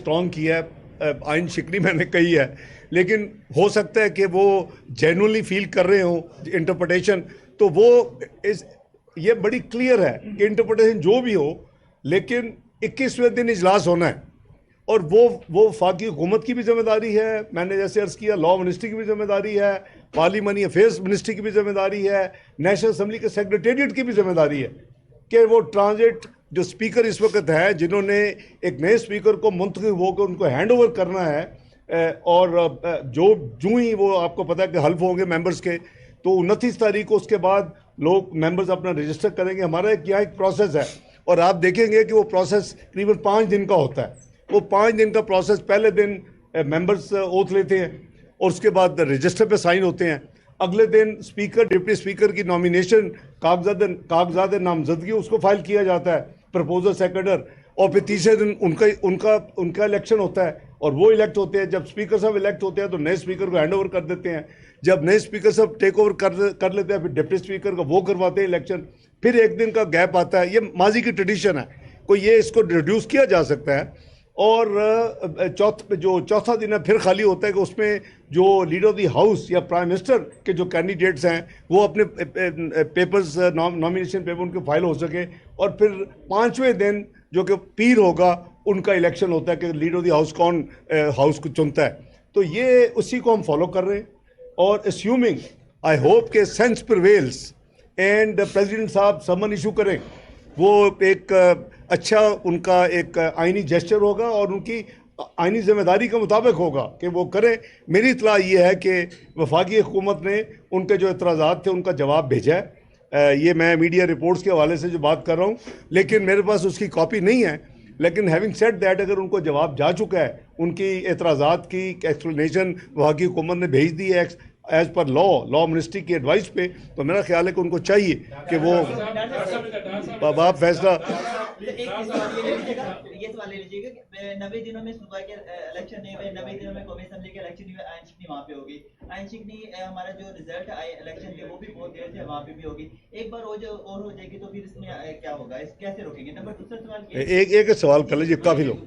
Strong किया है, आइन शिकनी मैंने कही है, लेकिन हो सकता है कि वो जेन्युइनली फील कर रहे हो इंटरप्रिटेशन, तो वो ये बड़ी क्लियर है कि इंटरप्रिटेशन जो भी हो, लेकिन 21वें दिन इजलास होना है और वो वफाकी हुकूमत की भी जिम्मेदारी है, मैंने जैसे अर्ज़ किया लॉ मिनिस्ट्री की भी जिम्मेदारी है, पार्लियामानी अफेयर्स मिनिस्ट्री की भी जिम्मेदारी है, नेशनल असम्बली के सेक्रेटेरिएट की भी जिम्मेदारी है कि वो ट्रांजिट जो स्पीकर इस वक्त है, जिन्होंने एक नए स्पीकर को मुंतखब होकर उनको हैंड ओवर करना है, और जो ही वो आपको पता है कि हल्फ होंगे मेंबर्स के, तो 29 तारीख को उसके बाद लोग मेंबर्स अपना रजिस्टर करेंगे। हमारा यहाँ एक प्रोसेस है और आप देखेंगे कि वो प्रोसेस करीबन 5 दिन का होता है। वो 5 दिन का प्रोसेस, पहले दिन मेंबर्स ओथ लेते हैं और उसके बाद रजिस्टर पे साइन होते हैं, अगले दिन स्पीकर डिप्टी स्पीकर की नॉमिनेशन कागजात नामजदगी उसको फाइल किया जाता है, प्रपोजल सेक्रेटर, और फिर तीसरे दिन उनका इलेक्शन होता है और वो इलेक्ट होते हैं। जब स्पीकर साहब इलेक्ट होते हैं तो नए स्पीकर को हैंड ओवर कर देते हैं, जब नए स्पीकर साहब टेक ओवर कर लेते हैं फिर डिप्टी स्पीकर को वो करवाते हैं इलेक्शन, फिर 1 दिन का गैप आता है। ये माजी की ट्रेडिशन है, कोई ये इसको रिड्यूस किया जा सकता है। और चौथा दिन है फिर खाली होता है कि उसमें जो लीडर ऑफ द हाउस या प्राइम मिनिस्टर के जो कैंडिडेट्स हैं वो अपने पेपर्स, नॉमिनेशन पेपर उनके फाइल हो सके, और फिर 5वें दिन जो कि पीर होगा उनका इलेक्शन होता है कि लीडर ऑफ द हाउस कौन हाउस को चुनता है। तो ये उसी को हम फॉलो कर रहे हैं और अस्यूमिंग आई होप के सेंस प्रिवेल्स एंड प्रेसिडेंट साहब समन इशू करें, वो एक अच्छा उनका एक आइनी जेस्चर होगा और उनकी आइनी जिम्मेदारी के मुताबिक होगा कि वो करें। मेरी इत्तला ये है कि वफाकी हुकूमत ने उनके जो एतराज़ात थे उनका जवाब भेजा है। ये मैं मीडिया रिपोर्ट्स के हवाले से जो बात कर रहा हूँ, लेकिन मेरे पास उसकी कॉपी नहीं है, लेकिन हैविंग सेड दैट अगर उनको जवाब जा चुका है, उनकी एतराज़ात की एक्सप्लेनेशन वफाकी हुकूमत ने भेज दी है एज पर लॉ मिनिस्ट्री की एडवाइस पे, तो मेरा ख्याल है कि उनको चाहिए कि वो आप फैसला। ये सवाल ले लीजिएगा कि 90 दिनों में सूबा के इलेक्शन नहीं हुए, 90 दिनों में कौमी असेंबली के इलेक्शन नहीं हुए, आइन शिकनी वहाँ पे होगी। आइन शिकनी हमारा जो रिजल्ट आए इलेक्शन के वो भी बहुत देर से वहाँ पे भी होगी। एक बार और हो जाएगी तो फिर इसमें क्या होगा, इस कैसे रोकेंगे? नंबर दूसरा सवाल एक सवाल कर लीजिए, काफ़ी लोग,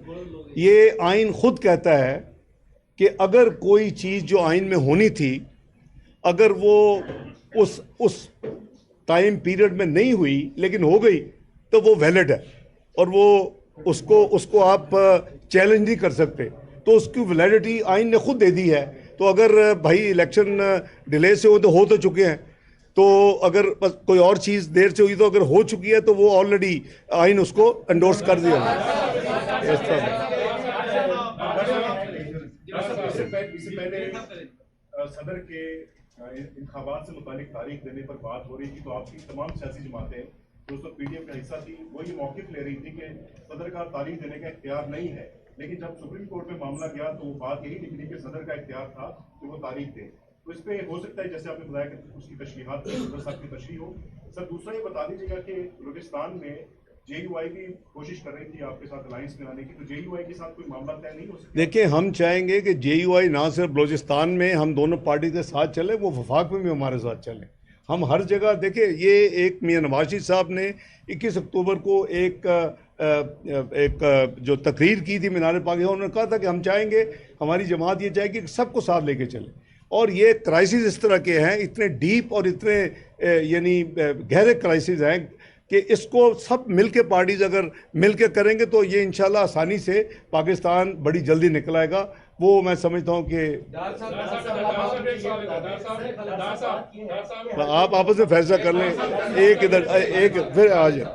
ये आइन खुद कहता है कि अगर कोई चीज़ जो आइन में होनी थी, अगर वो उस टाइम पीरियड में नहीं हुई लेकिन हो गई तो वो वैलिड है और वो उसको आप चैलेंज नहीं कर सकते, तो उसकी वैलिडिटी आइन ने खुद दे दी है। तो अगर भाई इलेक्शन डिले से हो तो चुके हैं, तो अगर कोई और चीज़ देर से हुई तो अगर हो चुकी है तो वो ऑलरेडी आइन उसको एंडोर्स कर दिया। सदर के इंतखाबात से मुतालिक तारीख देने पर बात हो रही थी, तो आपकी तमाम सियासी जमातें जो उस पीडीएम का हिस्सा थी वो ये मौक़िफ़ ले रही थी कि सदर का तारीख देने का इख्तियार नहीं है, लेकिन जब सुप्रीम कोर्ट में मामला गया तो वो बात यही निकली कि सदर का इख्तियार था कि वो तारीख दे। तो इस पर हो सकता है जैसे आपने बताया कि उसकी तशरीहात सदर साहब की तशरीह हो। सर दूसरा ये बता दीजिएगा कि बलूचिस्तान में JUI भी कोशिश कर रही थी आपके साथ अलायंस बनाने की, तो JUI के साथ कोई मामला तय नहीं हो सकता? देखिए, हम चाहेंगे कि JUI ना सिर्फ बलूचिस्तान में हम दोनों पार्टी के साथ चले, वो वफाक में भी हमारे साथ चले। हम हर जगह देखिए, ये एक मियां नवाज शरीफ साहब ने 21 अक्टूबर को एक जो तकरीर की थी मीनार पाकिस्तान, उन्होंने कहा था कि हम चाहेंगे, हमारी जमात ये चाहेगी कि सबको साथ लेके चले। और ये क्राइसिस इस तरह के हैं, इतने डीप और इतने यानी गहरे क्राइसिस हैं कि इसको सब मिलके पार्टीज अगर मिलके करेंगे तो ये इंशाल्लाह आसानी से पाकिस्तान बड़ी जल्दी निकल आएगा। वो मैं समझता हूँ कि आप आपस में फैसला कर लें, एक इधर एक फिर आ जाए।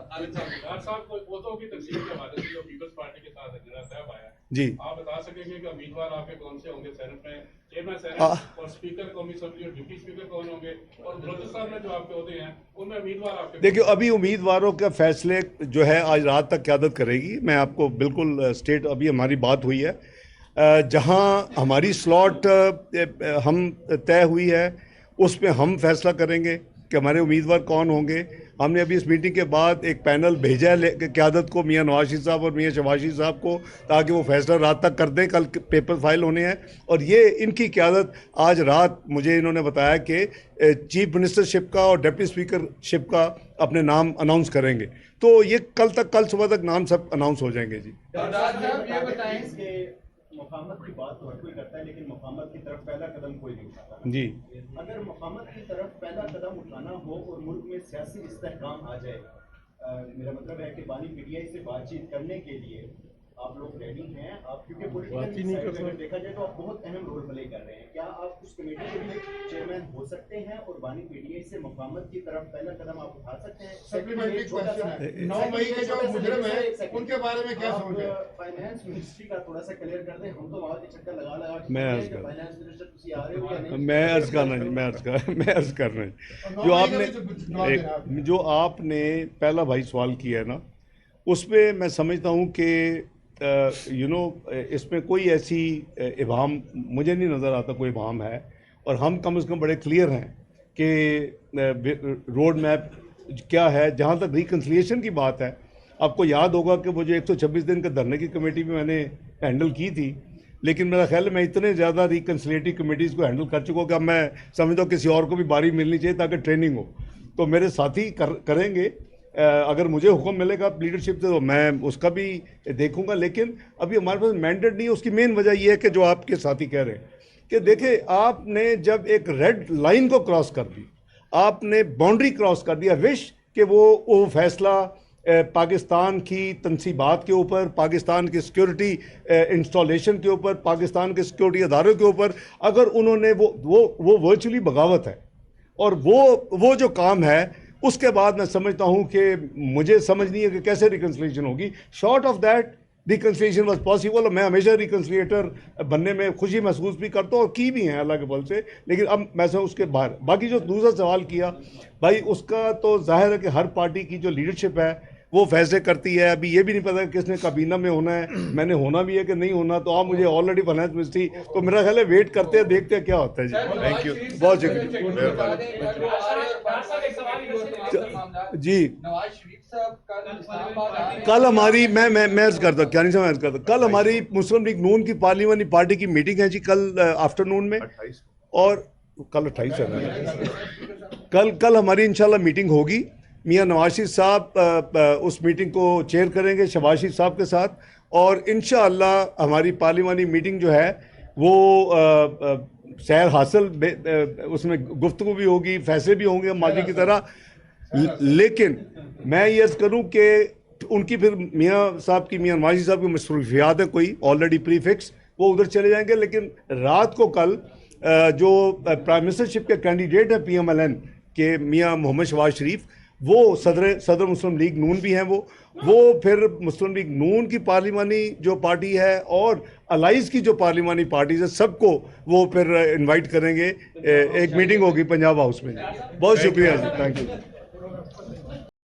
जी, आप बता सकेंगे कि उम्मीदवार आपके कौन से होंगे सेनेट में, चेयरमैन सेनेट और स्पीकर कौमी असेंबली और डिप्टी स्पीकर कौन होंगे, और बलूचिस्तान में जो आपके होते हैं उनमें उम्मीदवार आपके? देखिए, अभी उम्मीदवारों का फैसले जो है आज रात तक क़यादत करेगी। मैं आपको बिल्कुल स्टेट, अभी हमारी बात हुई है, जहां हमारी स्लॉट हम तय हुई है उस पर हम फैसला करेंगे कि हमारे उम्मीदवार कौन होंगे। हमने अभी इस मीटिंग के बाद एक पैनल भेजा है क़यादत को, मियां नवाज शरीफ साहब और मियां शहबाज शरीफ साहब को, ताकि वो फैसला रात तक कर दें। कल पेपर फाइल होने हैं और ये इनकी क़यादत आज रात मुझे इन्होंने बताया कि चीफ मिनिस्टरशिप का और डिप्टी स्पीकरशिप का अपने नाम अनाउंस करेंगे। तो ये कल सुबह तक नाम सब अनाउंस हो जाएंगे जी। ये बताएं, मुफाहमत की बात तो हर कोई करता है, लेकिन मुफाहमत की तरफ पहला कदम कोई नहीं उठाता जी। अगर मुफाहमत की तरफ पहला कदम उठाना हो और मुल्क में सियासी इस्तेहकाम आ जाए, मेरा मतलब है कि बानी पीटीआई से बातचीत करने के लिए आप लोग रेडी हैं? आप क्योंकि पॉलिटिकल देखा जाए तो आप बहुत अहम रोल प्ले कर रहे हैं। क्या आप उस कमेटी के भी चेयरमैन हो सकते हैं और बानी पीटीआई से मुफाहमत की तरफ पहला कदम आप उठा सकते हैं? सप्लीमेंट्री क्वेश्चन है, 9 मई के जो मुजरिम है उनके बारे में क्या सोच है? फाइनेंस मिनिस्ट्री का थोड़ा सा क्लियर कर दें। हम तो वहाँ के चक्कर लगा मैं फाइनेंस मिनिस्टर तुसी आ रहे हो या नहीं? मैं अर्ज कर रहा जो आपने पहला भाई सवाल किया है ना, उस पर मैं समझता हूँ कि इसमें कोई ऐसी इबाम मुझे नहीं नज़र आता, कोई इबाम है। और हम कम से कम बड़े क्लियर हैं कि रोड मैप क्या है। जहाँ तक रिकन्सिलिएशन की बात है, आपको याद होगा कि वो जो 126 दिन के धरने की कमेटी भी मैंने हैंडल की थी, लेकिन मेरा ख्याल है मैं इतने ज़्यादा रिकन्सिलेटरी कमेटीज़ को हैंडल कर चुका हूँ कि अब मैं समझता हूँ किसी और को भी बारी मिलनी चाहिए ताकि ट्रेनिंग हो। तो मेरे साथी करेंगे। अगर मुझे हुक्म मिलेगा लीडरशिप से तो मैं उसका भी देखूंगा, लेकिन अभी हमारे पास मैंडेट नहीं है। उसकी मेन वजह यह है कि जो आपके साथी कह रहे हैं कि देखिए, आपने जब एक रेड लाइन को क्रॉस कर दी, आपने बाउंड्री क्रॉस कर दिया, विश कि वो फैसला पाकिस्तान की तनसीबात के ऊपर, पाकिस्तान की सिक्योरिटी इंस्टॉलेशन के ऊपर, पाकिस्तान के सिक्योरिटी अदारों के ऊपर, अगर उन्होंने वो वर्चुअली बगावत है। और वो जो काम है, उसके बाद मैं समझता हूं कि मुझे समझ नहीं है कि कैसे रिकन्सिलिएशन होगी। Short of that reconciliation was possible. और मैं हमेशा रिकन्सिलिएटर बनने में खुशी महसूस भी करता हूँ और की भी हैं अल्लाह के बल से। लेकिन अब मैं उसके बाहर बाकी जो दूसरा सवाल किया भाई, उसका तो जाहिर है कि हर पार्टी की जो लीडरशिप है वो फैसले करती है। अभी ये भी नहीं पता किसने काबीना में होना है, मैंने होना भी है कि नहीं होना। तो आप मुझे ऑलरेडी फाइनेंस मिनिस्ट्री, तो मेरा ख्याल है वेट करते हैं, देखते हैं क्या होता है जी। थैंक यू, बहुत शुक्रिया, मेहरबानी जी। कल हमारी मैं अर्ज करता क्या नहीं समझ करता, कल हमारी मुस्लिम लीग नून की पार्लियामानी पार्टी की मीटिंग है जी, कल आफ्टरनून में। और कल 28 है, कल हमारी इंशाल्लाह मीटिंग होगी। मियां नवाज शरीफ साहब उस मीटिंग को चेयर करेंगे शहबाज शरीफ साहब के साथ। और इंशाअल्लाह हमारी पार्लियामानी मीटिंग जो है वो सैर हासिल, उसमें गुफ्तगू भी होगी, फैसले भी होंगे माजी की तरह। लेकिन मैं ये अर्ज करूँ कि उनकी फिर मियां साहब की, मियां नवाज शरीफ साहब की मसरूफियात है कोई ऑलरेडी प्रीफिक्स, वो उधर चले जाएंगे। लेकिन रात को कल जो प्राइम मिनिस्टरशिप के कैंडिडेट है PMLN के मियां मोहम्मद शहबाज शरीफ, वो सदर मुस्लिम लीग नून भी हैं। वो फिर मुस्लिम लीग नून की पार्लिमानी जो पार्टी है और अलाइज की जो पार्लिमानी पार्टीज है, सबको वो फिर इनवाइट करेंगे। एक मीटिंग होगी पंजाब हाउस में। बहुत शुक्रिया जी, थैंक यू।